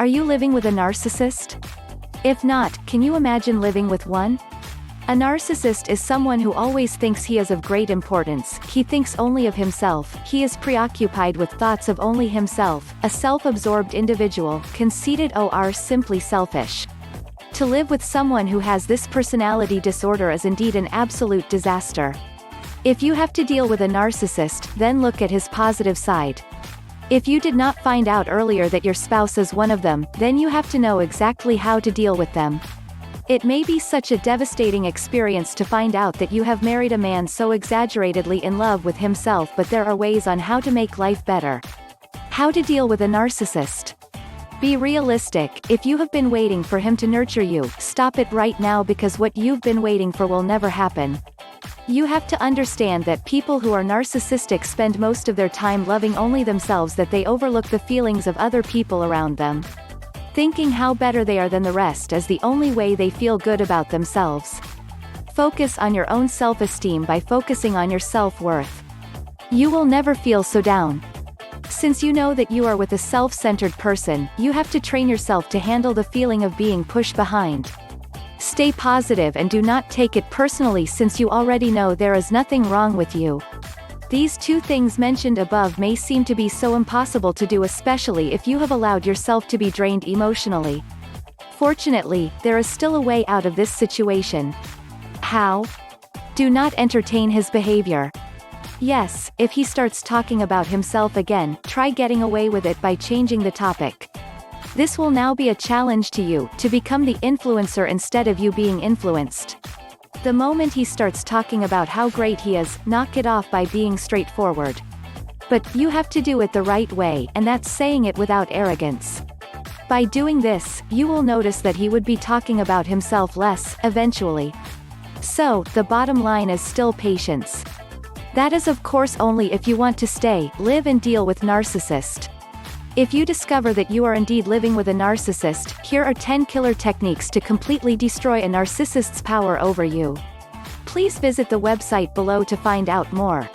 Are you living with a narcissist? If not, can you imagine living with one? A narcissist is someone who always thinks he is of great importance, he thinks only of himself, he is preoccupied with thoughts of only himself, a self-absorbed individual, conceited or simply selfish. To live with someone who has this personality disorder is indeed an absolute disaster. If you have to deal with a narcissist, then look at his positive side. If you did not find out earlier that your spouse is one of them, then you have to know exactly how to deal with them. It may be such a devastating experience to find out that you have married a man so exaggeratedly in love with himself, but there are ways on how to make life better. How to deal with a narcissist. Be realistic. If you have been waiting for him to nurture you, stop it right now, because what you've been waiting for will never happen. You have to understand that people who are narcissistic spend most of their time loving only themselves, that they overlook the feelings of other people around them. Thinking how better they are than the rest is the only way they feel good about themselves. Focus on your own self-esteem by focusing on your self-worth. You will never feel so down. Since you know that you are with a self-centered person, you have to train yourself to handle the feeling of being pushed behind. Stay positive and do not take it personally, since you already know there is nothing wrong with you. These two things mentioned above may seem to be so impossible to do, especially if you have allowed yourself to be drained emotionally. Fortunately, there is still a way out of this situation. How? Do not entertain his behavior. Yes, if he starts talking about himself again, try getting away with it by changing the topic. This will now be a challenge to you, to become the influencer instead of you being influenced. The moment he starts talking about how great he is, knock it off by being straightforward. But you have to do it the right way, and that's saying it without arrogance. By doing this, you will notice that he would be talking about himself less, eventually. So, the bottom line is still patience. That is of course only if you want to stay, live and deal with narcissist. If you discover that you are indeed living with a narcissist, here are 10 killer techniques to completely destroy a narcissist's power over you. Please visit the website below to find out more.